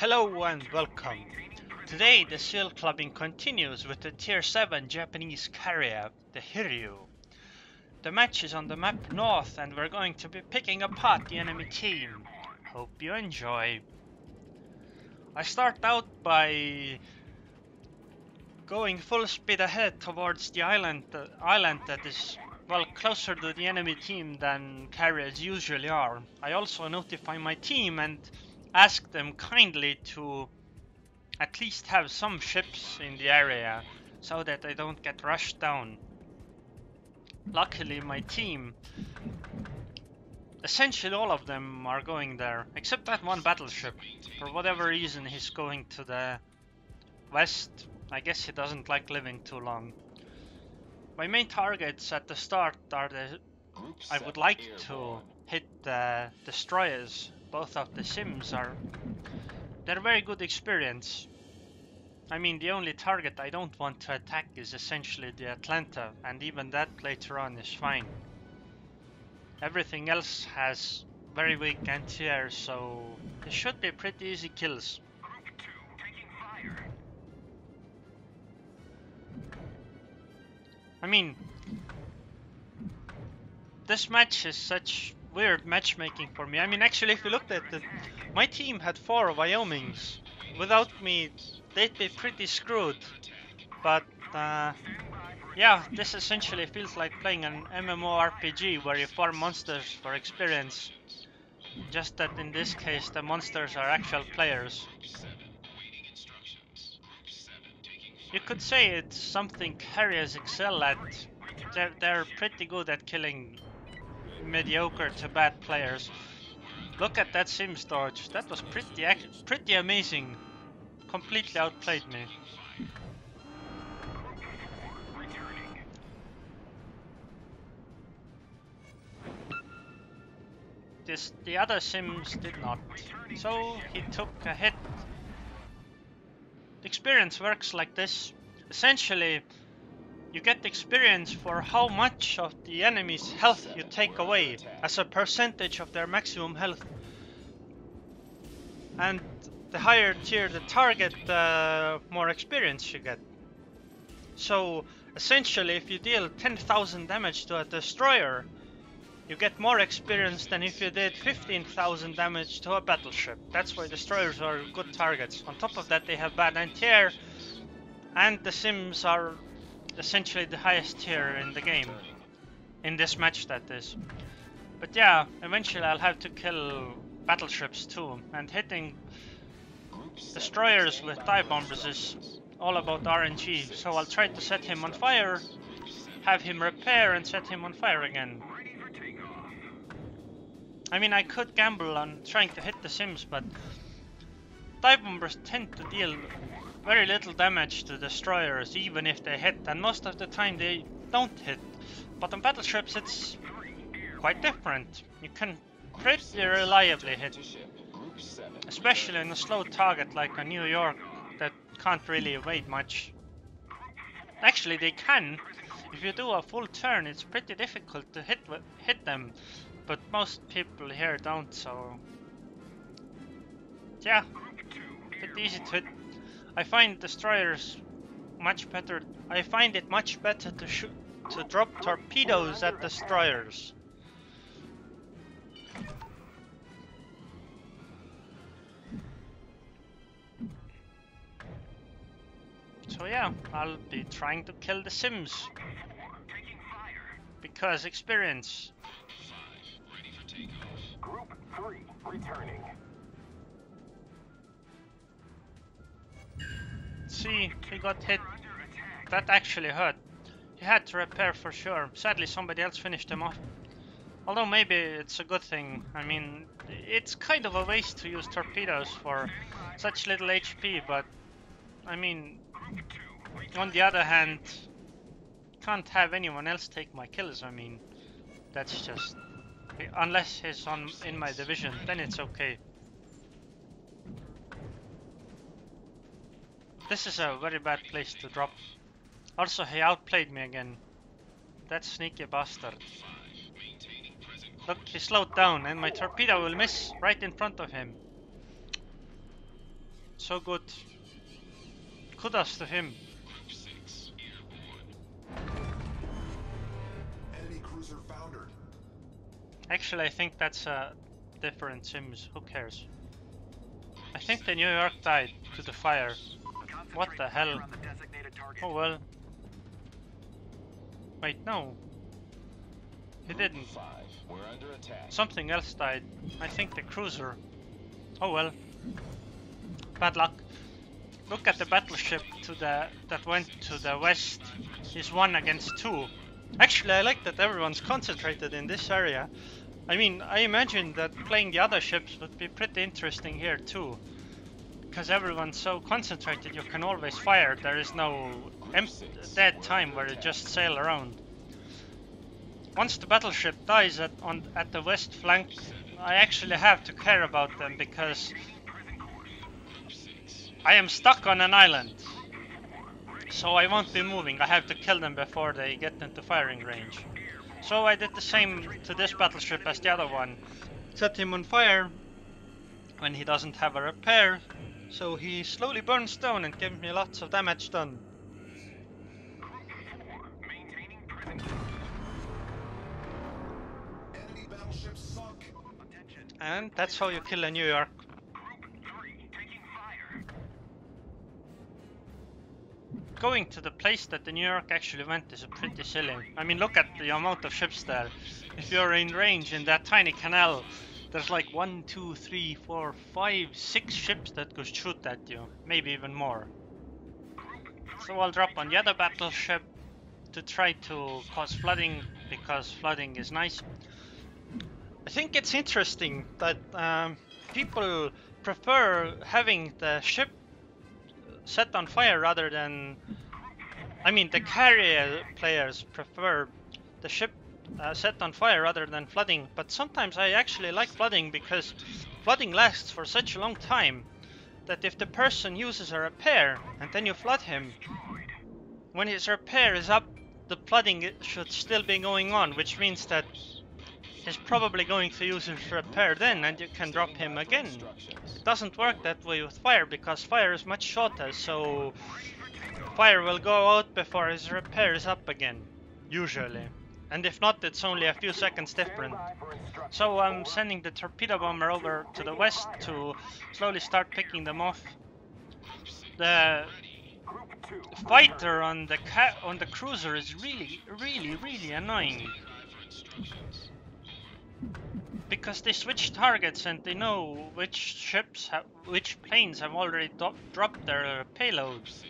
Hello and welcome. Today the seal clubbing continues with the tier 7 Japanese carrier, the Hiryuu. The match is on the map north and we're going to be picking apart the enemy team. Hope you enjoy. I start out by going full speed ahead towards the island that is well closer to the enemy team than carriers usually are. I also notify my team and ask them kindly to at least have some ships in the area so that I don't get rushed down. Luckily my team, essentially all of them are going there, except that one battleship. For whatever reason he's going to the west. I guess he doesn't like living too long. My main targets at the start are I would like to hit the destroyers. Both of the sims they're very good experience. I mean, the only target I don't want to attack is essentially the Atlanta, and even that later on is fine. Everything else has very weak anti-air, so it should be pretty easy kills. I mean, this match is such weird matchmaking for me. I mean, actually, if you looked at it, my team had 4 Wyomings. Without me, they'd be pretty screwed. But, yeah, this essentially feels like playing an MMORPG where you farm monsters for experience. Just that in this case, the monsters are actual players. You could say it's something carriers excel at. They're pretty good at killing mediocre to bad players. Look at that Sims dodge. That was pretty amazing. Completely outplayed me. The other Sims did not. So he took a hit. The experience works like this. Essentially, you get experience for how much of the enemy's health you take away as a percentage of their maximum health. And the higher tier the target, the more experience you get. So essentially, if you deal 10,000 damage to a destroyer, you get more experience than if you did 15,000 damage to a battleship. That's why destroyers are good targets. On top of that, they have bad anti-air, and the sims are essentially the highest tier in the game. In this match, that is. But yeah, eventually I'll have to kill battleships too, and hitting destroyers with dive bombers is all about RNG, so I'll try to set him on fire, have him repair and set him on fire again. I mean, I could gamble on trying to hit the sims, but dive bombers tend to deal very little damage to destroyers even if they hit, and most of the time they don't hit. But on battleships it's quite different. You can pretty reliably hit, especially on a slow target like a New York that can't really evade much. Actually they can. If you do a full turn, it's pretty difficult to hit them, but most people here don't, so yeah, pretty easy to hit. I find destroyers much better. I find it much better to drop torpedoes at destroyers. So yeah, I'll be trying to kill the sims because experience. Group 3 returning. See, he got hit. That actually hurt. He had to repair for sure. Sadly, somebody else finished him off. Although maybe it's a good thing. I mean, it's kind of a waste to use torpedoes for such little HP, but I mean, on the other hand, can't have anyone else take my kills. I mean, that's just, unless he's in my division, then it's okay. This is a very bad place to drop. Also, he outplayed me again. That sneaky bastard. Look, he slowed down and my torpedo will miss right in front of him. So good. Kudos to him. Enemy cruiser foundered. Actually, I think that's different sims. Who cares? I think the New York died to the fire. What the hell? Oh well. Wait, no. He didn't. We're under attack. Something else died. I think the cruiser. Oh well. Bad luck. Look at the battleship that went to the west. He's 1 against 2. Actually, I like that everyone's concentrated in this area. I mean, I imagine that playing the other ships would be pretty interesting here too. Because everyone's so concentrated, you can always fire. There is no dead time where you just sail around. Once the battleship dies at the west flank, I actually have to care about them because I am stuck on an island. So I won't be moving. I have to kill them before they get into firing range. So I did the same to this battleship as the other one. Set him on fire when he doesn't have a repair. So he slowly burns down and gives me lots of damage done. Enemy battleship sunk. And that's how you kill a New York. Going to the place that the New York actually went is pretty silly. I mean, look at the amount of ships there. If you're in range in that tiny canal, there's like 1, 2, 3, 4, 5, 6 ships that could shoot at you. Maybe even more. So I'll drop on the other battleship to try to cause flooding, because flooding is nice. I think it's interesting that people prefer having the ship set on fire rather than... I mean, the carrier players prefer the ship set on fire rather than flooding, but sometimes I actually like flooding because flooding lasts for such a long time that if the person uses a repair and then you flood him, when his repair is up, the flooding should still be going on, which means that he's probably going to use his repair then, and you can drop him again. It doesn't work that way with fire, because fire is much shorter, so fire will go out before his repair is up again, usually. And if not, it's only a few seconds different. So I'm sending the torpedo bomber over to the west to slowly start picking them off. The fighter on the cruiser is really annoying. Because they switch targets and they know which planes have already dropped their payloads.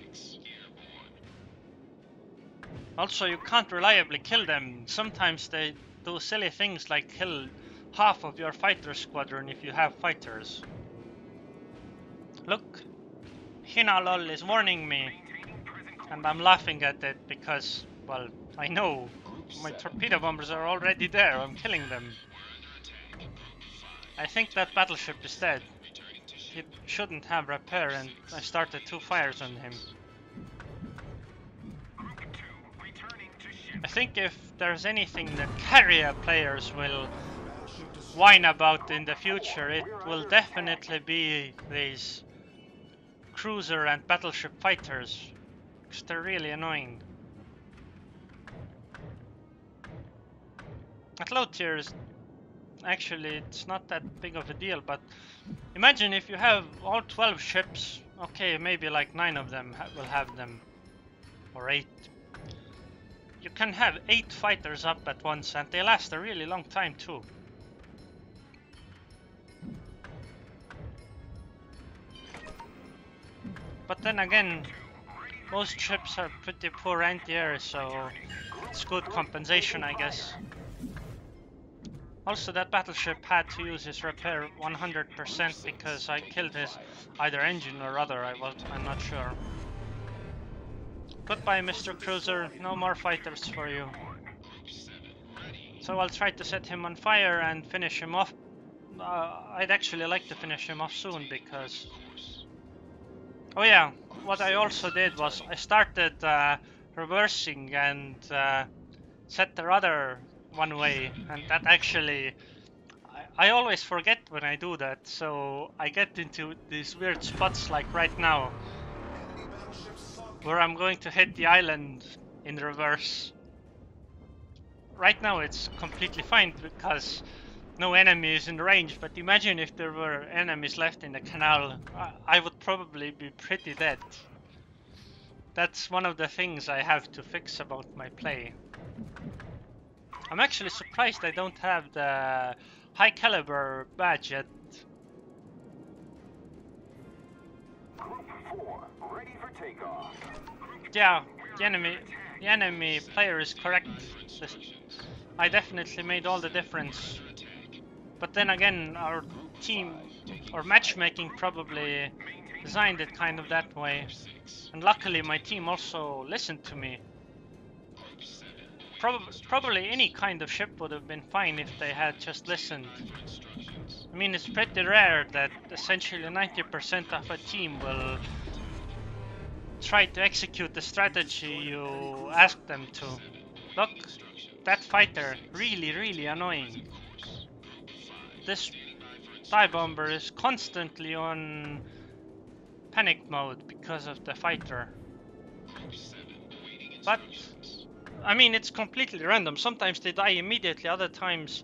Also, you can't reliably kill them. Sometimes they do silly things like kill half of your fighter squadron if you have fighters. Look, Hinalol is warning me, and I'm laughing at it because, well, I know my torpedo bombers are already there. I'm killing them. I think that battleship is dead. He shouldn't have repair, and I started 2 fires on him. I think if there's anything that carrier players will whine about in the future, it will definitely be these cruiser and battleship fighters, because they're really annoying. At low tiers, actually it's not that big of a deal, but imagine if you have all 12 ships, okay, maybe like 9 of them will have them, or 8. You can have 8 fighters up at once, and they last a really long time too. But then again, most ships are pretty poor anti-air, so it's good compensation, I guess. Also, that battleship had to use his repair 100% because I killed his either engine or rudder, I'm not sure. Goodbye, Mr. Cruiser, no more fighters for you. So I'll try to set him on fire and finish him off. I'd actually like to finish him off soon because... Oh yeah, what I also did was I started reversing and set the rudder one way, and that actually... I always forget when I do that, so I get into these weird spots like right now, Enemy battleship sunk. where I'm going to hit the island in reverse. Right now it's completely fine because no enemy is in range, but imagine if there were enemies left in the canal, I would probably be pretty dead. That's one of the things I have to fix about my play. I'm actually surprised I don't have the high caliber badge yet. Group 4, ready for takeoff. Yeah, the enemy player is correct. I definitely made all the difference. But then again, our team or matchmaking probably designed it kind of that way. And luckily my team also listened to me. Probably any kind of ship would have been fine if they had just listened. I mean, it's pretty rare that essentially 90% of a team will try to execute the strategy you ask them to. Look, that fighter, really annoying. This dive bomber is constantly on panic mode because of the fighter. But I mean, it's completely random. Sometimes they die immediately, other times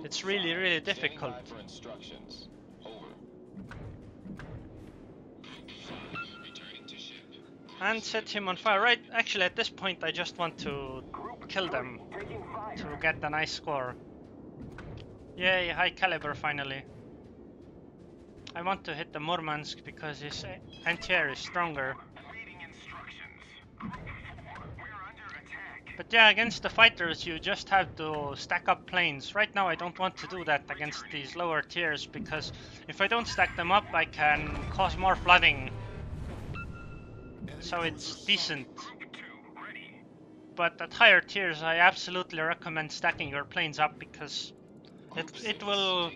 it's really difficult. For instructions. Over. And set him on fire. Right, actually at this point I just want to kill them Taking fire. to get a nice score. Yay, high caliber finally. I want to hit the Murmansk because his anti-air is stronger. Reading instructions. Group 4, we're under attack. But yeah, against the fighters you just have to stack up planes. Right now I don't want to do that against these lower tiers because if I don't stack them up I can cause more flooding. So it's decent. Group 2, ready. But at higher tiers I absolutely recommend stacking your planes up because it will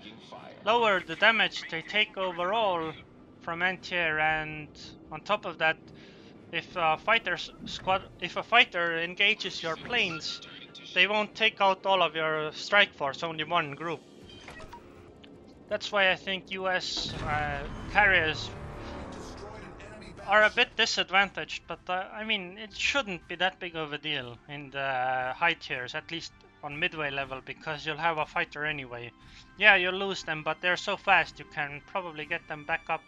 lower the damage they take overall from anti-air, and on top of that, if a fighter engages your planes, they won't take out all of your strike force, only one group. That's why I think US carriers Destroyed an enemy are a battleship. bit disadvantaged, but I mean, it shouldn't be that big of a deal in the high tiers, at least on midway level, because you'll have a fighter anyway. Yeah, you'll lose them, but they're so fast you can probably get them back up.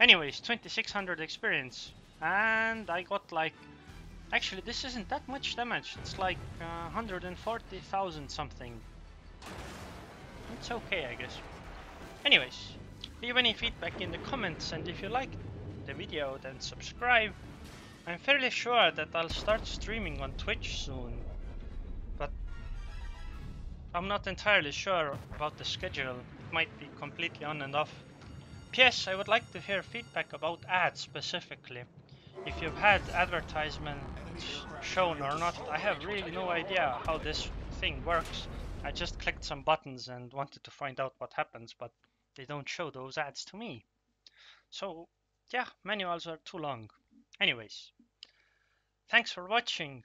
Anyways, 2600 experience, and I got like, actually this isn't that much damage, it's like 140,000 something. It's okay, I guess. Anyways, leave any feedback in the comments, and if you liked the video then subscribe. I'm fairly sure that I'll start streaming on Twitch soon, but I'm not entirely sure about the schedule. It might be completely on and off. P.S. I would like to hear feedback about ads specifically. If you've had advertisements shown or not, I have really no idea how this thing works. I just clicked some buttons and wanted to find out what happens, but they don't show those ads to me. So yeah, manuals are too long. Anyways, thanks for watching.